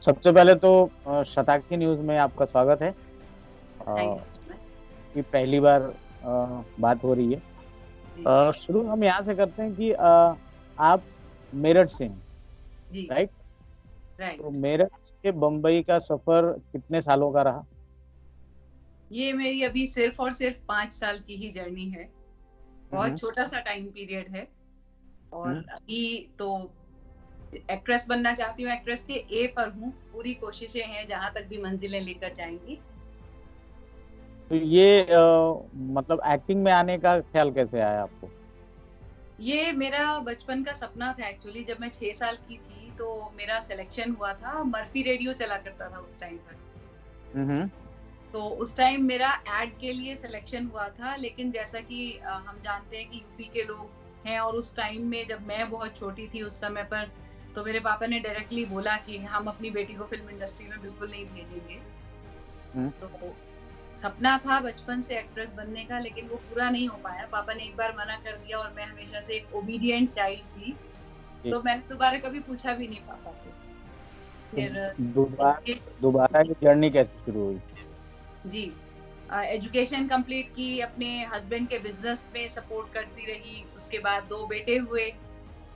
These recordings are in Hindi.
सबसे पहले तो शताक्षी न्यूज में आपका स्वागत है। Thank a, you so much. कि पहली बार बात हो रही है। जी शुरू हम यहाँ से करते हैं कि आप मेरठ से हैं, जी। राइट? तो राइट। मेरठ से बम्बई का सफर कितने सालों का रहा? ये मेरी अभी सिर्फ और सिर्फ 5 साल की ही जर्नी है। बहुत हम्म। छोटा सा टाइम पीरियड है। और हम्म। अभी तो एक्ट्रेस बनना चाहती हूँ, एक्ट्रेस के ए पर हूँ। पूरी कोशिशें हैं जहां तक भी मंजिलें लेकर जाएंगी। तो ये मतलब एक्टिंग में आने का ख्याल कैसे आया आपको? ये मेरा बचपन का सपना था एक्चुअली। जब मैं 6 साल की थी तो मेरा सिलेक्शन हुआ था। मर्फी रेडियो चला करता था उस टाइम पर। हम्म। तो उस टाइम मेरा एड के लिए सिलेक्शन हुआ था, लेकिन जैसा कि हम जानते हैं कि यूपी के लोग हैं, और उस टाइम में जब मैं बहुत छोटी थी उस समय पर, तो मेरे पापा ने डायरेक्टली बोला कि हम अपनी बेटी को फिल्म इंडस्ट्री में बिल्कुल नहीं भेजेंगे। हम्म। तो सपना था बचपन से एक्ट्रेस बनने का, लेकिन वो पूरा नहीं हो पाया। पापा ने एक बार मना कर दिया, और मैं हमेशा से एक ओबीडियंट चाइल्ड थी। जी। तो मैंने दोबारा कभी पूछा भी नहीं पापा से। तो फिर दोबारा एजुकेशन। दोबारा ये जर्नी कैसे शुरू हुई? जी। एजुकेशन कंप्लीट की, अपने हस्बैंड के बिजनेस में सपोर्ट करती रही। उसके बाद 2 बेटे हुए,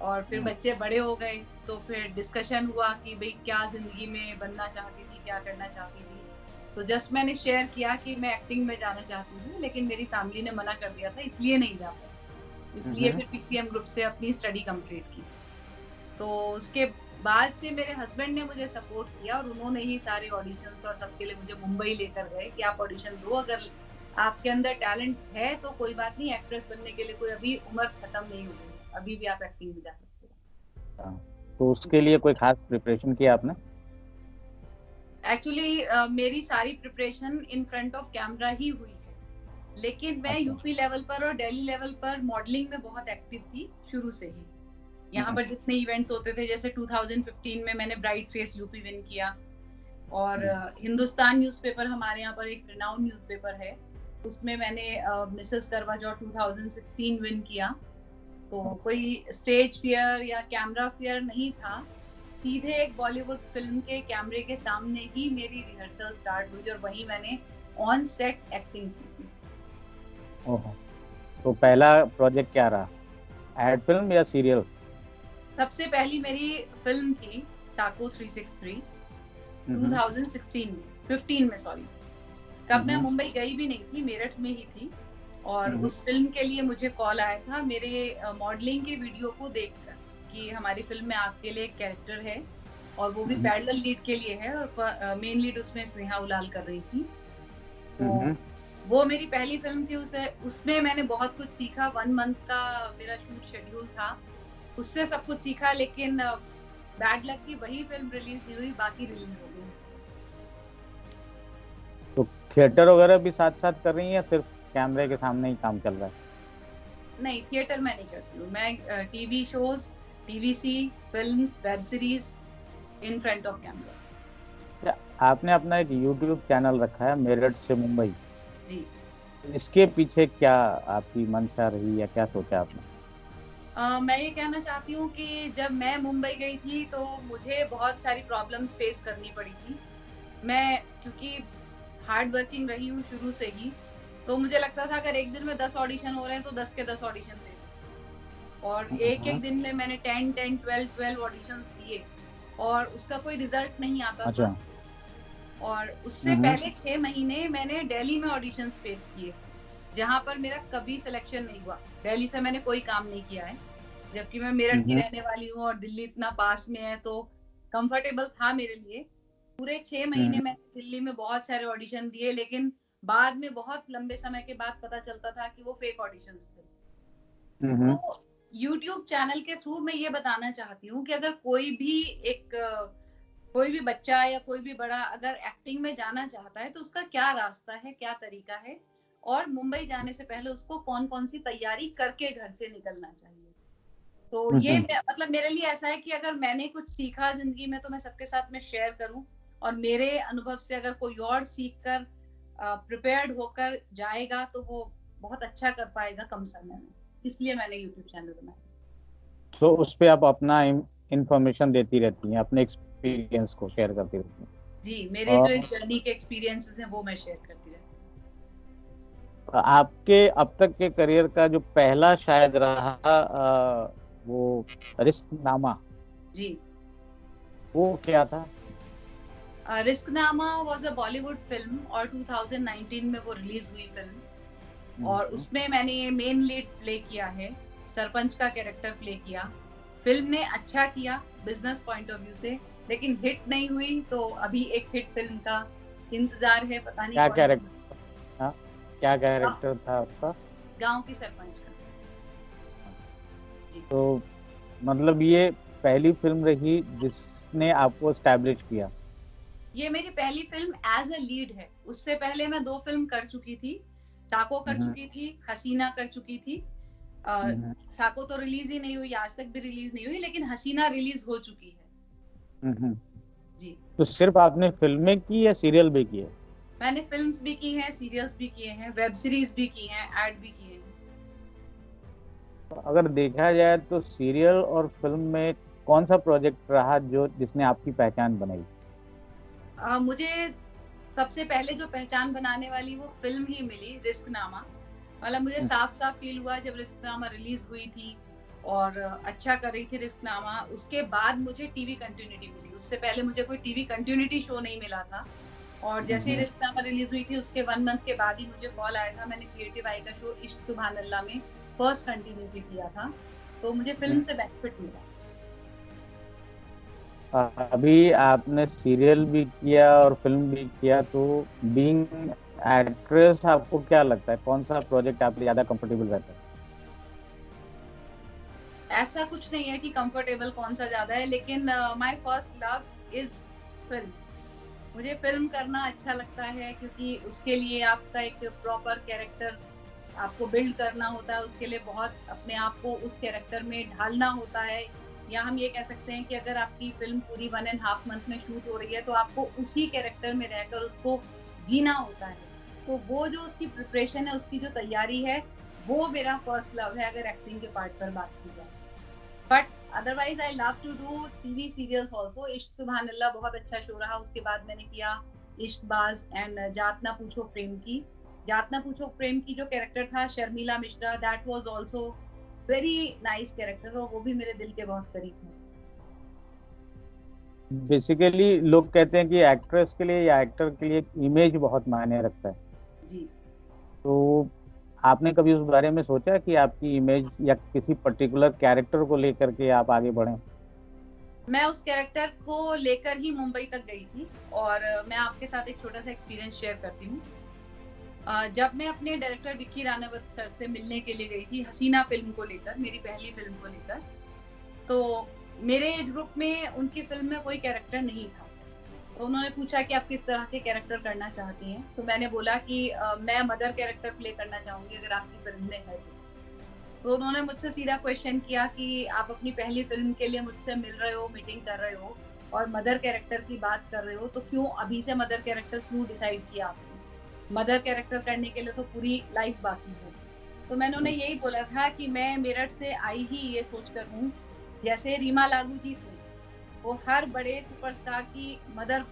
और फिर हम्म। बच्चे बड़े हो गए। तो फिर डिस्कशन हुआ कि भाई क्या जिंदगी में बनना चाहती थी, क्या करना चाहती थी। तो जस्ट मैंने शेयर किया कि मैं एक्टिंग में जाना चाहती हूँ, लेकिन मेरी फैमिली ने मना कर दिया था, इसलिए नहीं जा पाई। इसलिए हम्म। फिर पीसीएम ग्रुप से अपनी स्टडी कंप्लीट की। तो उसके बाद से मेरे हस्बैंड ने मुझे सपोर्ट किया, और उन्होंने ही सारे ऑडिशंस और सबके लिए मुझे मुंबई लेकर गए कि आप ऑडिशन दो, अगर आपके अंदर टैलेंट है तो कोई बात नहीं, एक्ट्रेस बनने के लिए कोई अभी उम्र खत्म नहीं हो गई है, अभी भी आप एक्टिंग में जा सकते हो। हाँ। तो उसके लिए कोई खास प्रिपरेशन किया आपने? एक्चुअली मेरी सारी preparation in front of camera ही हुई है। लेकिन मैं अच्छा। यूपी लेवल पर और दिल्ली लेवल पर मॉडलिंग में बहुत एक्टिव थी शुरू से ही। यहाँ हम्म। पर जितने इवेंट्स होते थे, जैसे 2015 में मैंने ब्राइट फेस यूपी विन किया। और हम्म। हिंदुस्तान न्यूज़पेपर हमारे यहाँ पर एक रिनाउंड न्यूज़पेपर है, उसमें मैंने मिसेस करवा चौथ 2016 विन किया। तो कोई स्टेज फियर या कैमरा फियर नहीं था। सीधे एक बॉलीवुड फिल्म के कैमरे के सामने ही मेरी रिहर्सल स्टार्ट हुई, और वहीं मैंने ऑन सेट एक्टिंग सीखी। ओहो। तो पहला प्रोजेक्ट क्या रहा? एड फिल्म या सीरियल? सबसे पहली मेरी फिल्म थी साको 363, हम्म। 2016 में, 15 में सॉरी। तब मैं हम्म। मुंबई गई भी नहीं थी, मेरठ में ही थी। और हम्म। उस फिल्म के लिए मुझे कॉल आया था मेरे मॉडलिंग के वीडियो को देखकर, कि हमारी फिल्म में आपके लिए एक कैरेक्टर है, और वो भी हम्म। पैरेलल लीड के लिए है, और मेन लीड उसमें स्नेहा उलाल कर रही थी। तो हम्म। वो मेरी पहली फिल्म थी। उसे उसमें मैंने बहुत कुछ सीखा। 1 मंथ का मेरा शूट शेड्यूल था, उससे सब कुछ सीखा। लेकिन बैड लक की वही फिल्म रिलीज नहीं हुई, बाकी रिलीज हो गई। तो थिएटर वगैरह भी साथ साथ कर रही हैं या सिर्फ कैमरे के सामने ही काम चल रहा है? नहीं, थिएटर मैं नहीं करती हूँ। मैं TV shows, TVC, films, web series, in front of camera. क्या आपने अपना एक यूट्यूब चैनल रखा है मेरठ से मुंबई? जी। इसके पीछे क्या आपकी मंशा रही या क्या सोचा आपने? मैं ये कहना चाहती हूँ कि जब मैं मुंबई गई थी तो मुझे बहुत सारी प्रॉब्लम्स फेस करनी पड़ी थी। मैं क्योंकि हार्ड वर्किंग रही हूँ शुरू से ही, तो मुझे लगता था अगर एक दिन में 10 ऑडिशन हो रहे हैं तो 10 के 10 ऑडिशन दे दो। और एक हम्म। एक दिन में मैंने 10, 10, 12 ऑडिशंस दिए, और उसका कोई रिजल्ट नहीं आता था। अच्छा। और उससे हम्म। पहले 6 महीने मैंने दिल्ली में ऑडिशंस फेस किए, जहाँ पर मेरा कभी सिलेक्शन नहीं हुआ। दिल्ली से मैंने कोई काम नहीं किया है, जबकि मैं मेरठ की हम्म। रहने वाली हूँ, और दिल्ली इतना पास में है, तो कंफर्टेबल था मेरे लिए। पूरे 6 महीने हम्म। मैंने दिल्ली में बहुत सारे ऑडिशन दिए, लेकिन बाद में बहुत लंबे समय के बाद पता चलता था कि वो फेक ऑडिशंस थे। हम्म। तो यूट्यूब चैनल के थ्रू मैं ये बताना चाहती हूँ कि अगर कोई भी एक कोई भी बच्चा या कोई भी बड़ा अगर एक्टिंग में जाना चाहता है, तो उसका क्या रास्ता है, क्या तरीका है, और मुंबई जाने से पहले उसको कौन कौन सी तैयारी करके घर से निकलना चाहिए। तो ये हम्म। मतलब मेरे लिए ऐसा है कि अगर मैंने कुछ सीखा जिंदगी में तो मैं सबके साथ में शेयर करूं, और मेरे अनुभव से अगर कोई और सीख कर प्रिपेयर्ड होकर जाएगा तो वो बहुत अच्छा कर पाएगा कम समय में। इसलिए मैंने यूट्यूब चैनल बनाया। तो उस पे आप अपना इंफॉर्मेशन देती रहती हैं, अपने एक्सपीरियंस को शेयर करती रहती हैं। जी, मेरे जो और इस जर्नी के एक्सपीरियंसेस हैं वो मैं शेयर करती रहती आपके अब तक के करियर का जो पहला शायद रहा वो रिस्क नामा, हूँ। जी, वो क्या था? रिस्कनामा वाज अ बॉलीवुड फिल्म और 2019 में वो रिलीज हुई फिल्म, और हम्म, उसमें मैंने मेन लीड प्ले किया है, सरपंच का कैरेक्टर प्ले किया। फिल्म ने अच्छा किया बिजनेस पॉइंट ऑफ व्यू से, लेकिन हिट नहीं हुई, तो अभी एक हिट फिल्म का इंतजार है, पता नहीं क्या कौन सी। कैरेक्टर था? क्या कैरेक्टर था आपका? गांव की सरपंच का। जी, तो मतलब ये पहली फिल्म रही जिसने आपको स्टैब्लिश किया? ये मेरी पहली फिल्म एज अ लीड है। उससे पहले मैं 2 फिल्म कर चुकी थी। साको कर हम्म, चुकी थी, हसीना कर चुकी थी। अ, हम्म, साको तो रिलीज ही नहीं हुई, आज तक भी रिलीज नहीं हुई, लेकिन हसीना रिलीज हो चुकी है। हम्म। जी, तो सिर्फ आपने फिल्में की या सीरियल भी किए? मैंने फिल्म्स भी की हैं, सीरियल्स भी किए हैं, वेब सीरीज भी की हैं, ऐड भी किए हैं। तो अगर देखा जाए तो सीरियल और फिल्म में कौन सा प्रोजेक्ट रहा जो जिसने आपकी पहचान बनाई? मुझे सबसे पहले जो पहचान बनाने वाली वो फिल्म ही मिली, रिस्कनामा। मतलब मुझे हम्म, साफ-साफ फ़ील हुआ जब रिस्कनामा रिलीज़ हुई थी और अच्छा कर रही थी रिस्कनामा, उसके बाद मुझे टीवी कंटिन्यूटी मिली। उससे पहले मुझे कोई टीवी कंटिन्यूटी शो नहीं मिला था, और जैसे ही हम्म। रिस्कनामा रिलीज़ हुई थी उसके 1 मंथ के बाद ही मुझे कॉल आया था। मैंने क्रिएटिव आई का शो इश्क सुभान अल्लाह में फर्स्ट कंटिन्यूटी किया था, तो मुझे फ़िल्म से बेनिफिट मिला। अभी आपने सीरियल भी किया और फिल्म भी किया, तो बीइंग एक्ट्रेस आपको क्या लगता है कौन सा प्रोजेक्ट आपके लिए ज्यादा कंफर्टेबल रहता है? ऐसा कुछ नहीं है कि कंफर्टेबल कौन-सा ज़्यादा है, लेकिन my first love is film. मुझे फ़िल्म करना अच्छा लगता है, क्योंकि उसके लिए आपका एक प्रॉपर कैरेक्टर आपको बिल्ड करना होता है, उसके लिए बहुत अपने आप को उस कैरेक्टर में ढालना होता है। या हम ये कह सकते हैं कि अगर आपकी फ़िल्म पूरी 1 एंड हाफ मंथ में शूट हो रही है, तो आपको उसी कैरेक्टर में रहकर उसको जीना होता है। तो वो जो उसकी प्रिपरेशन है, उसकी जो तैयारी है, वो मेरा फर्स्ट लव है, अगर एक्टिंग के पार्ट पर बात की जाए। But otherwise I love to do TV serials also. Ishq Subhan अल्लाह बहुत अच्छा शो रहा, उसके बाद मैंने किया इश्कबाज एंड जात ना पूछो प्रेम की। जात ना पूछो प्रेम की जो कैरेक्टर था Sharmila Mishra, that was also very nice character, और वो भी मेरे दिल के बहुत करीब है। बेसिकली लोग कहते हैं कि एक्ट्रेस के लिए या एक्टर के लिए इमेज बहुत मायने रखता है। जी, तो आपने कभी उस बारे में सोचा कि आपकी इमेज या किसी पर्टिकुलर कैरेक्टर को लेकर के आप आगे बढ़ें? मैं उस कैरेक्टर को लेकर ही मुंबई तक गई थी, और मैं आपके साथ एक छोटा सा एक्सपीरियंस शेयर करती हूँ। जब मैं अपने डायरेक्टर विक्की रानावत सर से मिलने के लिए गई थी हसीना फिल्म को लेकर, मेरी पहली फिल्म को लेकर, तो मेरे एज ग्रुप में उनकी फ़िल्म में कोई कैरेक्टर नहीं था। तो उन्होंने पूछा कि आप किस तरह के कैरेक्टर करना चाहती हैं? तो मैंने बोला कि मैं मदर कैरेक्टर प्ले करना चाहूँगी अगर आपकी फ़िल्म में है तो। तो उन्होंने मुझसे सीधा क्वेश्चन किया कि आप अपनी पहली फ़िल्म के लिए मुझसे मिल रहे हो, मीटिंग कर रहे हो और मदर कैरेक्टर की बात कर रहे हो, तो क्यों अभी से मदर कैरेक्टर क्यों डिसाइड किया आपने? मदर कैरेक्टर करने के लिए तो पूरी लाइफ़ बाकी है। तो मैंने उन्हें यही बोला था कि मैं मेरठ से आई ही ये सोचकर हूँ, जैसे रीमा लागू जी थी, वो हर बड़े सुपरस्टार की मदर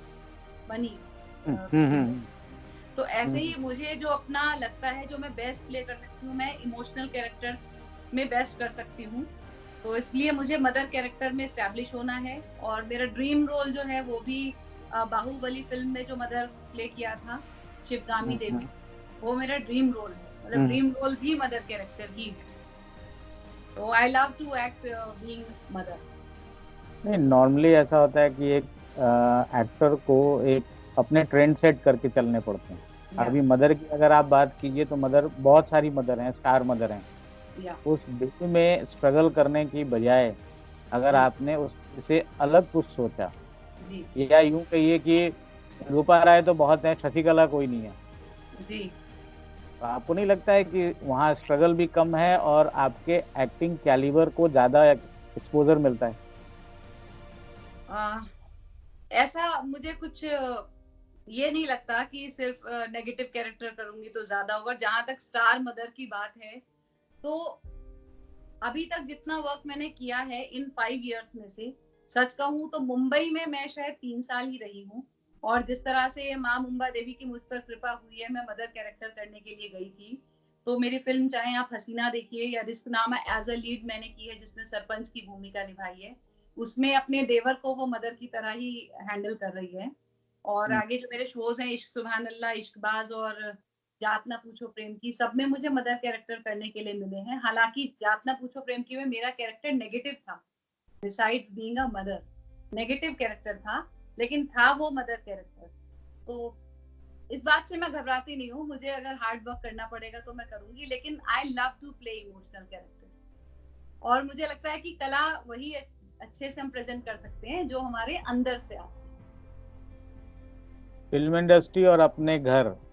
बनी हम्म, फिल्म हम्म, से। तो ऐसे ही हम्म, मुझे जो अपना लगता है जो मैं बेस्ट प्ले कर सकती हूँ, मैं इमोशनल कैरेक्टर्स में बेस्ट कर सकती हूँ। तो इसलिए मुझे मदर कैरेक्टर में एस्टैब्लिश होना है, और मेरा ड्रीम रोल जो है वो भी बाहुबली फ़िल्म में जो मदर प्ले किया था, शिवगामी हम्म, देवी, वो मेरा ड्रीम रोल है। मतलब हम्म। ड्रीम रोल भी मदर कैरेक्टर ही है। तो I love to act being mother. नहीं, नॉर्मली ऐसा होता है कि एक एक्टर को एक अपने ट्रेंड सेट करके चलने पड़ते हैं। या अभी मदर की अगर आप बात कीजिए तो मदर बहुत सारी मदर हैं, स्टार मदर हैं। या उस वे में स्ट्रगल करने की बजाय अगर जी, आपने उस से अलग कुछ सोचा, जी, या यूं कहिए कि रूपा राय तो बहुत है, शशिकला कोई नहीं है, जी। तो आपको नहीं लगता है कि वहाँ स्ट्रगल भी कम है और आपके एक्टिंग कैलिबर को ज्यादा एक्सपोजर मिलता है? अ, ऐसा मुझे कुछ ये नहीं लगता कि सिर्फ़ नेगेटिव कैरेक्टर करूँगी तो ज़्यादा होगा। जहाँ तक स्टार मदर की बात है, तो अभी तक जितना वर्क मैंने किया है इन 5 इयर्स में से, सच कहूँ तो मुंबई में मैं शायद 3 साल ही रही हूँ, और जिस तरह से माँ मुंबा देवी की मुझ पर कृपा हुई है, मैं मदर कैरेक्टर करने के लिए गई थी। तो मेरी फ़िल्म चाहे आप हसीना देखिए या रिश्तनामा एज़ अ लीड मैंने की है, जिसमें सरपंच की भूमिका निभाई है। उसमें अपने देवर को वो मदर की तरह ही हैंडल कर रही है। और हुँ। आगे जो मेरे शोज़ हैं, इश्क सुभान अल्लाह, इश्कबाज़ और जात ना पूछो प्रेम की, सब में मुझे मदर कैरेक्टर करने के लिए मिले हैं। हालाँकि जात ना पूछो प्रेम की में मेरा कैरेक्टर नेगेटिव था। Besides being a mother, negative character था, लेकिन था वो मदर कैरेक्टर। तो इस बात से मैं घबराती नहीं हूँ, मुझे अगर हार्ड वर्क करना पड़ेगा तो मैं करूँगी, लेकिन I love to play emotional character. और मुझे लगता है कि कला वही अच्छे से हम प्रेज़ेंट कर सकते हैं जो हमारे अंदर से आती फ़िल्म इंडस्ट्री और अपने घर, है।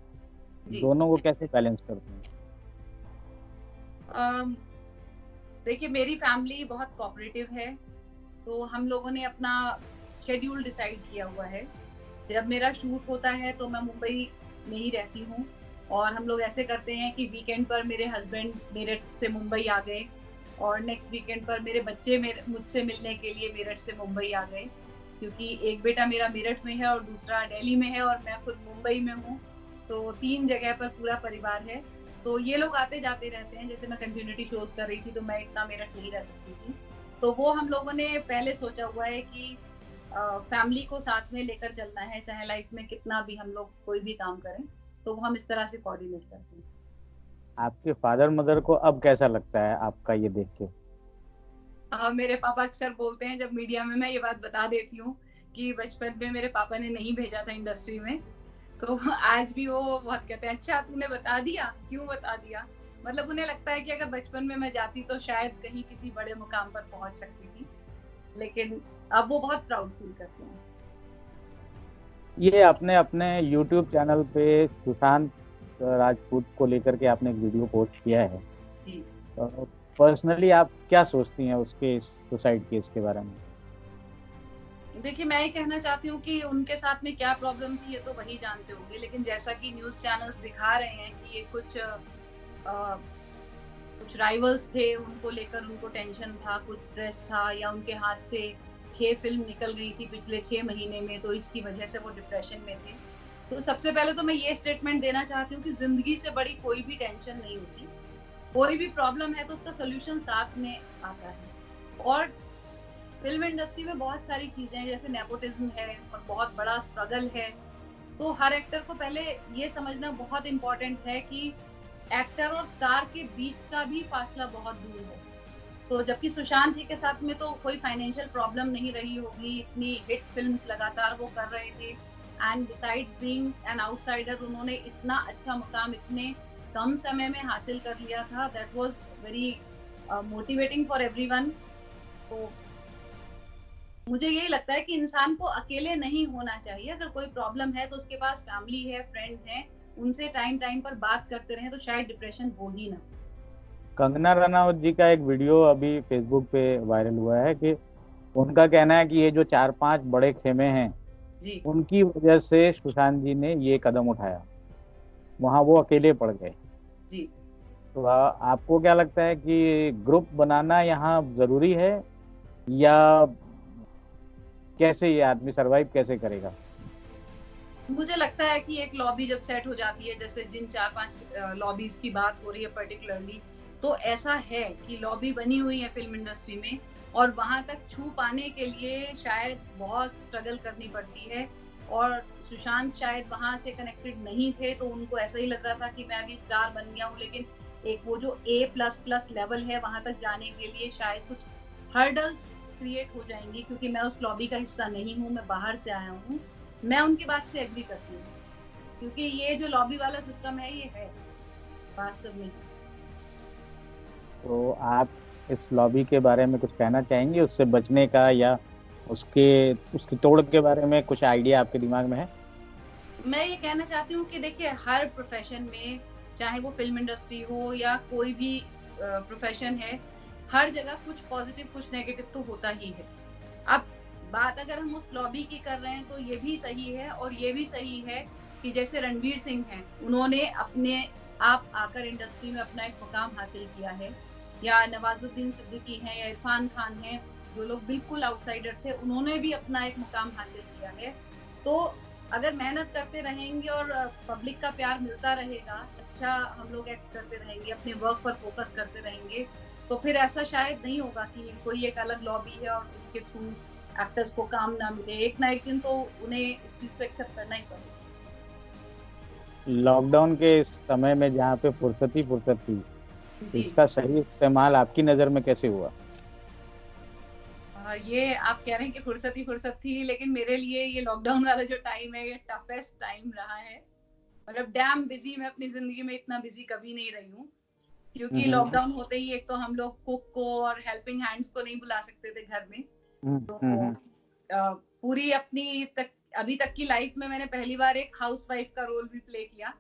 जी। दोनों को कैसे बैलेंस करते हैं? अम, देखिए, मेरी फैमिली बहुत कोऑपरेटिव है, तो हम लोगों ने अपना शेड्यूल डिसाइड किया हुआ है। जब मेरा शूट होता है तो मैं मुंबई में ही रहती हूँ, और हम लोग ऐसे करते हैं कि वीकेंड पर मेरे हस्बैंड मेरठ से मुंबई आ गए, और नेक्स्ट वीकेंड पर मेरे बच्चे मेरे मुझसे मिलने के लिए मेरठ से मुंबई आ गए, क्योंकि एक बेटा मेरा मेरठ में है और दूसरा दिल्ली में है और मैं खुद मुंबई में हूँ। तो 3 जगह पर पूरा परिवार है। तो ये लोग आते-जाते रहते हैं। जैसे मैं कंटिन्यूटी शोज़ कर रही थी तो मैं इतना मेरठ नहीं रह सकती थी। तो वो हम लोगों ने पहले सोचा हुआ है कि फैमिली को साथ में लेकर चलना है, चाहे लाइफ में कितना भी हम लोग कोई भी काम करें, तो वो हम इस तरह से कोऑर्डिनेट करते हैं। आपके फादर-मदर को अब कैसा लगता है आपका ये देख के? मेरे पापा अक्सर बोलते हैं, जब मीडिया में मैं ये बात बता देती हूँ कि बचपन में मेरे पापा ने नहीं भेजा था इंडस्ट्री में, तो आज भी वो बहुत कहते हैं, "अच्छा तूने बता दिया? क्यों बता दिया?" मतलब उन्हें लगता है कि अगर बचपन में मैं जाती तो शायद कहीं किसी बड़े मुकाम पर पहुँच सकती थी। लेकिन अब वो बहुत प्राउड फील करते हैं। ये आपने अपने यूट्यूब चैनल पे सुशांत राजपूत को लेकर के आपने एक वीडियो पोस्ट किया है। जी। पर्सनली आप क्या सोचती हैं उसके सुसाइड केस के बारे में? देखिए, मैं ये कहना चाहती हूँ कि उनके साथ में क्या प्रॉब्लम थी, ये तो वही जानते होंगे। लेकिन जैसा कि न्यूज़ चैनल्स दिखा रहे हैं कि ये कुछ राइवल्स थे, उनको लेकर उनको टेंशन था, कुछ स्ट्रेस था, या उनके हाथ से 6 फ़िल्म निकल गई थी पिछले 6 महीने में, तो इसकी वजह से वो डिप्रेशन में थे। तो सबसे पहले तो मैं ये स्टेटमेंट देना चाहती हूँ कि ज़िंदगी से बड़ी कोई भी टेंशन नहीं होती। कोई भी प्रॉब्लम है तो उसका सॉल्यूशन साथ में आता है। और फ़िल्म इंडस्ट्री में बहुत सारी चीज़ें हैं, जैसे नेपोटिज़्म है और बहुत बड़ा स्ट्रगल है। तो हर एक्टर को पहले ये समझना बहुत इम्पोर्टेंट है कि एक्टर और स्टार के बीच का भी फासला बहुत दूर है। तो जबकि सुशांत जी के साथ में तो कोई फाइनेंशियल प्रॉब्लम नहीं रही होगी, इतनी हिट फ़िल्म्स लगातार वो कर रहे थे, and besides being an outsider उन्होंने इतना अच्छा मुकाम इतने कम समय में हासिल कर लिया था, that was very motivating for everyone. तो मुझे यही लगता है कि इंसान को अकेले नहीं होना चाहिए। अगर कोई प्रॉब्लम है तो उसके पास फैमिली है, फ्रेंड्स हैं, उनसे टाइम टाइम पर बात करते रहें तो शायद डिप्रेशन हो ही ना। कंगना रनावत जी का एक वीडियो अभी फ़ेसबुक पे वायरल हुआ है कि उनका कहना है कि ये जो 4-5 बड़े खेमे हैं, जी। उनकी वजह से सुशांत जी ने ये कदम उठाया। वहाँ वो अकेले पड़ गए। जी। तो आपको क्या लगता है कि ग्रुप बनाना यहाँ ज़रूरी है या कैसे ये आदमी सर्वाइव कैसे करेगा? मुझे लगता है कि एक लॉबी जब सेट हो जाती है, जैसे जिन 4-5 लॉबीज़ की बात हो रही है पर्टिकुलरली, तो ऐसा है कि लॉबी बनी हुई है फ़िल्म इंडस्ट्री में, और वहाँ तक छू पाने के लिए शायद बहुत स्ट्रगल करनी पड़ती है। और सुशांत शायद वहाँ से कनेक्टेड नहीं थे, तो उनको ऐसा ही लग रहा था कि मैं भी स्टार बन गया हूँ, लेकिन एक वो जो A++ लेवल है, वहाँ तक जाने के लिए शायद कुछ हर्डल्स क्रिएट हो जाएँगी, क्योंकि मैं उस लॉबी का हिस्सा नहीं हूँ, मैं बाहर से आया हूँ। मैं उनकी बात से एग्री करती हूँ, क्योंकि ये जो लॉबी वाला सिस्टम है, ये है, वास्तव में। तो आप इस लॉबी के बारे में कुछ कहना चाहेंगे उससे बचने का या उसके उसकी तोड़ के बारे में कुछ आइडिया आपके दिमाग में है? मैं ये कहना चाहती हूँ कि देखिए, हर प्रोफ़ेशन में, चाहे वो फ़िल्म इंडस्ट्री हो या कोई भी प्रोफ़ेशन है, हर जगह कुछ पॉज़िटिव, कुछ नेगेटिव तो होता ही है। अब बात अगर हम उस लॉबी की कर रहे हैं, तो ये भी सही है, और ये भी सही है कि जैसे रणवीर सिंह हैं, उन्होंने अपने आप आकर इंडस्ट्री में अपना एक मुकाम हासिल किया है, या नवाज़ुद्दीन सिद्दीकी हैं, या इरफ़ान खान हैं, जो लोग बिल्कुल आउटसाइडर थे, उन्होंने भी अपना एक मुकाम हासिल किया है। तो अगर मेहनत करते रहेंगे और पब्लिक का प्यार मिलता रहेगा, अच्छा हम लोग एक्ट करते रहेंगे, अपने वर्क पर फोकस करते रहेंगे, तो फिर ऐसा शायद नहीं होगा कि कोई एक अलग लॉबी है और उसके थ्रू एक्टर्स को काम ना मिले। एक ना एक दिन तो उन्हें इस चीज़ को एक्सेप्ट करना ही पड़ेगा। लॉकडाउन के इस समय में जहाँ पे फुर्सत ही फुर्सत थी, जी। इसका सही इस्तेमाल आपकी नज़र में कैसे हुआ? ये आप कह रहे हैं कि फुर्सत ही फुर्सत थी, लेकिन मेरे लिए ये लॉकडाउन वाला जो टाइम है, ये टफेस्ट टाइम रहा है। मतलब डैम बिज़ी, मैं अपनी ज़िंदगी में इतना बिज़ी कभी नहीं रही हूँ। क्योंकि हम्म। लॉकडाउन होते ही एक तो हम लोग कुक को और हेल्पिंग हैंड्स को नहीं बुला सकते थे घर में। तो हम्म। पूरी अपनी तक अभी तक की लाइफ में मैंने पहली बार एक हाउसवाइफ का रोल भी प्ले किया।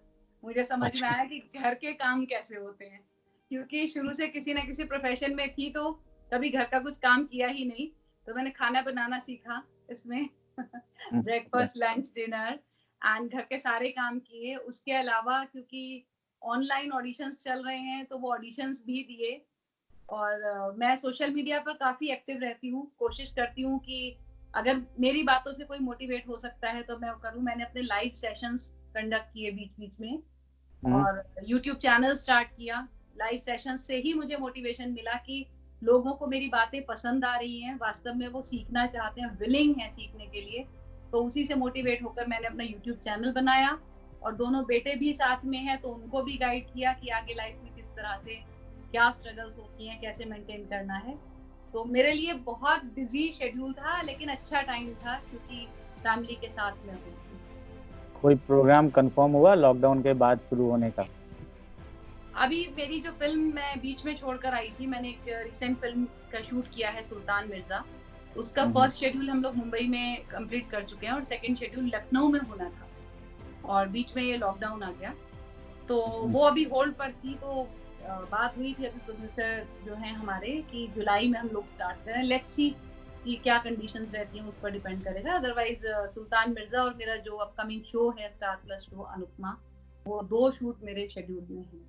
मुझे समझ में अच्छा। आया कि घर के काम कैसे होते हैं, क्योंकि शुरू से किसी न किसी प्रोफेशन में थी, तो कभी घर का कुछ काम किया ही नहीं। तो मैंने खाना बनाना सीखा इसमें अच्छा। ब्रेकफास्ट, लंच, डिनर एंड घर के सारे काम किए। उसके अलावा क्योंकि ऑनलाइन ऑडिशंस चल रहे हैं, तो वो ऑडिशंस भी दिए। और मैं सोशल मीडिया पर काफ़ी एक्टिव रहती हूँ, कोशिश करती हूँ कि अगर मेरी बातों से कोई मोटिवेट हो सकता है तो मैं वो करूँ। मैंने अपने लाइव सेशंस कंडक्ट किए बीच-बीच में हम्म। और यूट्यूब चैनल स्टार्ट किया। लाइव सेशंस से ही मुझे मोटिवेशन मिला कि लोगों को मेरी बातें पसंद आ रही हैं, वास्तव में वो सीखना चाहते हैं, विलिंग हैं सीखने के लिए। तो उसी से मोटिवेट होकर मैंने अपना यूट्यूब चैनल बनाया और दोनों बेटे भी साथ में हैं, तो उनको भी गाइड किया कि आगे लाइफ में किस तरह से क्या स्ट्रगल्स होती हैं, कैसे मेंटेन करना है। तो मेरे लिए बहुत बिज़ी शेड्यूल था, लेकिन अच्छा टाइम था क्योंकि फैमिली के साथ में हूँ। कोई प्रोग्राम कंफर्म हुआ लॉकडाउन के बाद शुरू होने का? अभी मेरी जो फ़िल्म मैं बीच में छोड़कर आई थी, मैंने एक रिसेंट फ़िल्म का शूट किया है, सुल्तान मिर्ज़ा। उसका हम्म। फर्स्ट शेड्यूल हम लोग मुंबई में कंप्लीट कर चुके हैं और सेकंड शेड्यूल लखनऊ में होना था और बीच में ये लॉकडाउन आ गया। तो हम्म। वो अभी होल्ड पर थी। तो बात हुई थी अभी प्रोड्यूसर जो हैं हमारे कि जुलाई में हम लोग स्टार्ट करें। लेट्स सी कि क्या कंडीशंस रहती हैं, उस पर डिपेंड करेगा। अदरवाइज़ सुल्तान मिर्ज़ा और मेरा जो अपकमिंग शो है स्टार प्लस शो अनुपमा, वो 2 शूट मेरे शेड्यूल में हैं।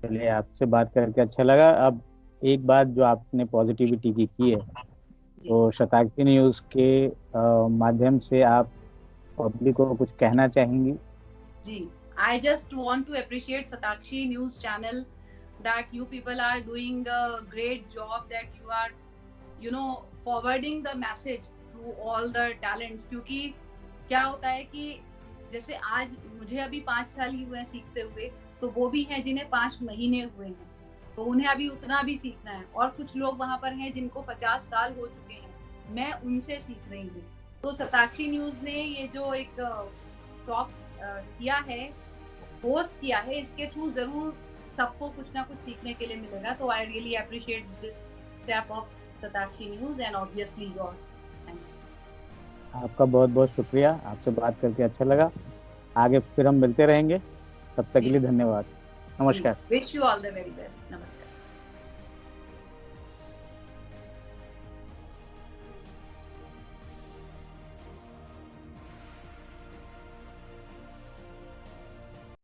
चलिए, आपसे बात करके अच्छा लगा। अब एक बात जो आपने पॉजिटिविटी की है, जी। तो शताक्षी न्यूज़ के माध्यम से आप पब्लिक को कुछ कहना चाहेंगी? Ji, I just want to appreciate Satakshi News Channel that you people are doing a great job, that you are, forwarding the message through all the talents. क्योंकि क्या होता है कि जैसे आज मुझे अभी 5 साल ही हुए हैं सीखते हुए, तो वो भी हैं जिन्हें 5 महीने हुए हैं, तो उन्हें अभी उतना भी सीखना है। और कुछ लोग वहाँ पर हैं जिनको 50 साल हो चुके हैं, मैं उनसे सीख रही हूँ। तो सताक्षी न्यूज़ ने ये जो एक टॉप किया है, होस्ट किया है, इसके थ्रू ज़रूर सबको कुछ ना कुछ सीखने के लिए मिलेगा। तो I really appreciate this step of Satakshi news and obviously your. Thank you. आपका बहुत बहुत शुक्रिया, आपसे बात करके अच्छा लगा। आगे फिर हम मिलते रहेंगे, तब तक के जी, लिए धन्यवाद। जी। नमस्कार। Wish you all the very best. नमस्कार।